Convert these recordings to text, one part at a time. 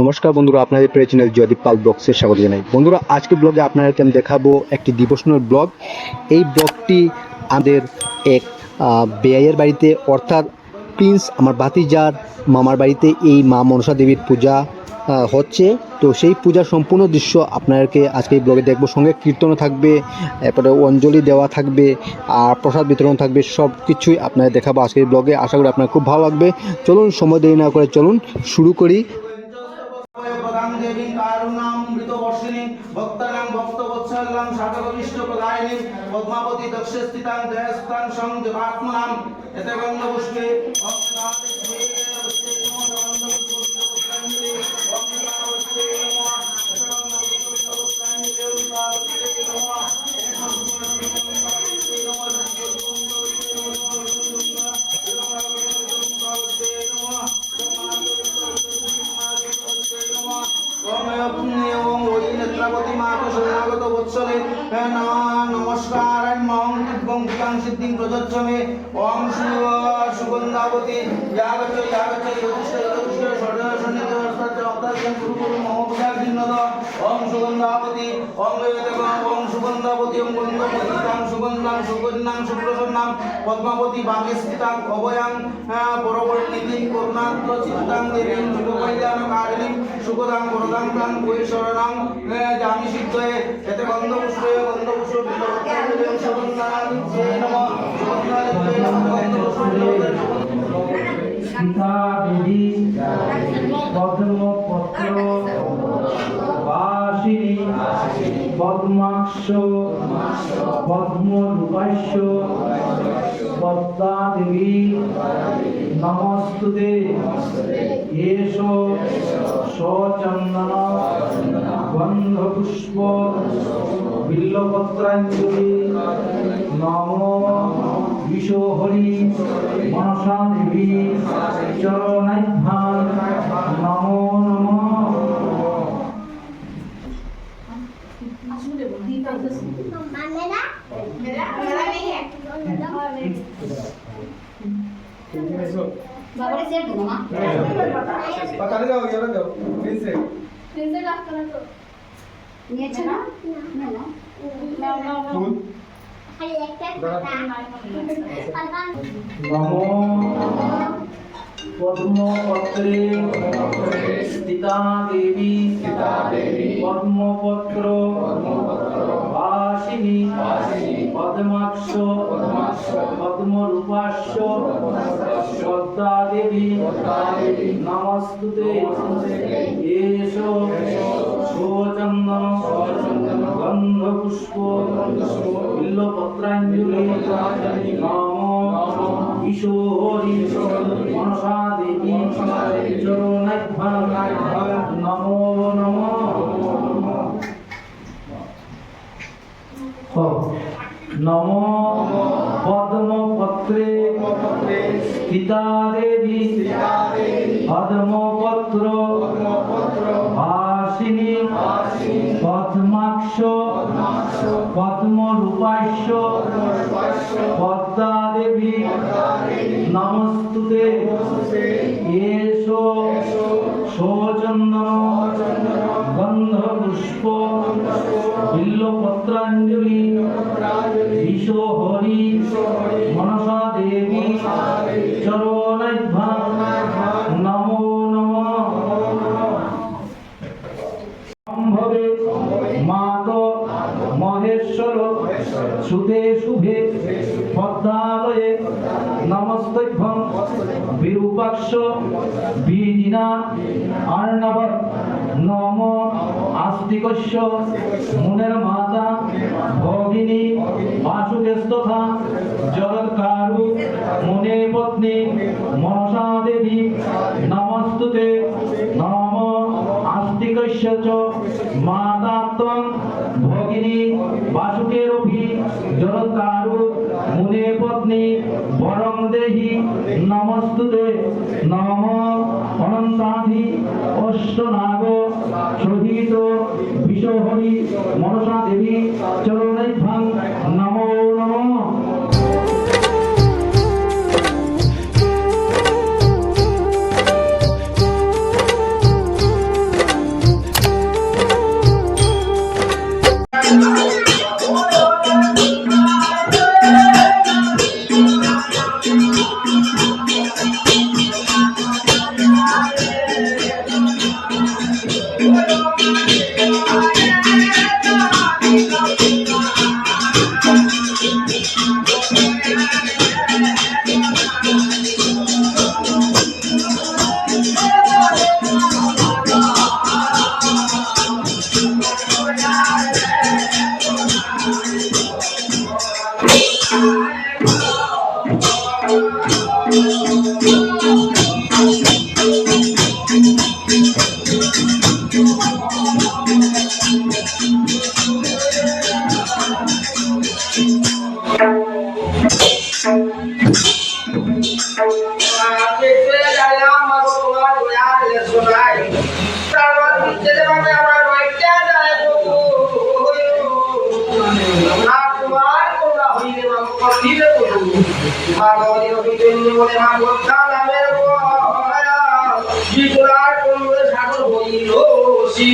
নমস্কার বন্ধুরা, আপনাদের প্রিয় চ্যানেল জয়দীপ পাল ব্লগসে স্বাগত জানাই। বন্ধুরা, আজকে ব্লগে আপনাদেরকে আমি দেখাবো একটি ডিভোশনাল ব্লগ। এই ব্লগটি আমাদের এক বেয়াইয়ের বাড়িতে, অর্থাৎ প্রিন্স আমার ভাতিজার মামার বাড়িতে এই মা মনসা দেবীর পূজা হচ্ছে। তো সেই পূজার সম্পূর্ণ দৃশ্য আপনাদেরকে আজকে এই ব্লগে দেখবো। সঙ্গে কীর্তনও থাকবে, এরপরে অঞ্জলি দেওয়া থাকবে, আর প্রসাদ বিতরণ থাকবে। সব কিছুই আপনাদের দেখাবো আজকে এই ব্লগে। আশা করি আপনার খুব ভালো লাগবে। চলুন, সময় দেরি না করে চলুন শুরু করি। देवी कारुणामृत वर्षिणी भक्तानां भक्तवत्सलां साधकविष्ट प्रदायिनी पद्मावती दक्ष स्थितां जयस्तां संजपात्मनां एतगन्धपुष्पे नमस्कार सिद्धि प्रजोत्समे ओम सुगंधावती ओम सुगंधावती ओम सुगंधावती ओम गंधवती सुगंधां सुगंधां सुप्रसन्नां पद्मावती भागे स्थितां अभयां परवर्तिनीं करुणात्र चित्तां देवीं शुभकल्याणकारिणीं सुखदां वरदां प्रां वैशरणां जामि सिद्धये एते गन्धपुष्पे बिल्वपत्रां सुगन्धां नमः सीता देवी पद्मपत्र वासिनी पद्माक्ष पद्मरूपाक्ष पद्मा देवी नमस्तुते येषो सचन्दन गन्धपुष्प बिल्वपत्राञ्जलि नमो विशोहरि मनसा देवी चरणाभ्यां नमो नमः। बाबा सेट दो ना पता नहीं जाओ यार जाओ प्लीज से लॉक करा तो ये अच्छा ना ना ना फूल खाली एक नमो पद्मपत्रे स्थिता देवी पद्मपत्र वासिनी पद्माक्ष पद्मरूपाक्ष पद्मा देवी नमस्तुते येषो सचन्दन गन्धपुष्प बिल्वपत्राञ्जलि नमो विशोहरि मनसा देवी चरणाभ्यां नमो नमः। नमो पद्मपत्रे स्थिता देवी पद्मपत्र वासिनी पद्माक्ष पद्मरूपाक्ष पद्मा देवी नमस्तुते येषो सचन्दन गन्धपुष्प बिल्वपत्राञ्जलि विशोहरि मनसा देवी चरणाभ्यां नमो नमः। सम्भवे मातो महेश्वर सुते शुभे पद्मालये नमस्तभ्यं विरूपाक्ष बीजिना अर्णव नमो आस्तिकस्य मुनेर माता भगिनी वासुदेस्तथा जगत्कारु मुने पत्नी मनसा देवी नमस्तुते नमो आस्तिकस्य च माता त्वं भगिनी वासुकेरोभि जगत्कारु मुने पत्नी वरं देहि नमस्तुते नमो अनन्ताधि अष्टनाग सहित विशोहरि मनसा देवी चरणाभ्यां नमो नमः। নিবে বলু মাগরি অভিজন্য বলে মাগর কালামের বয়া বিপুলার কোমরে সাগর হইল সি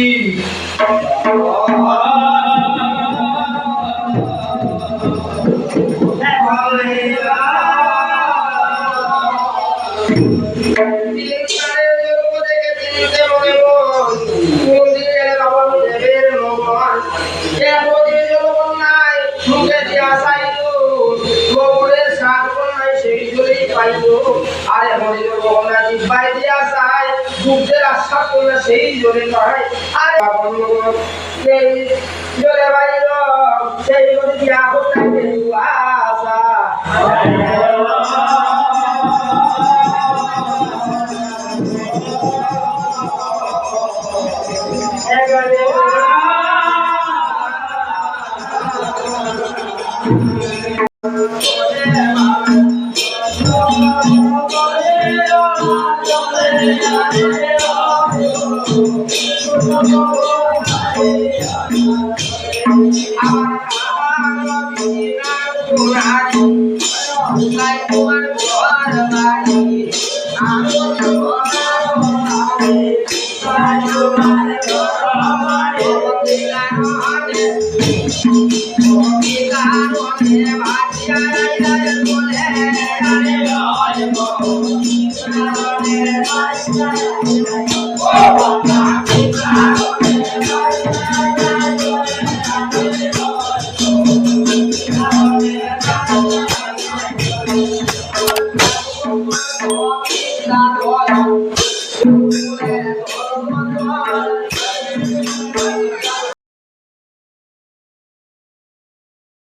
আরে মনে ভগবান জিব্বাই দিয়া চাই দুধের আশা করলে সেই জোরে পায় আরে সেই জোরে বাইর সেই জোরে দিয়া হোক আশা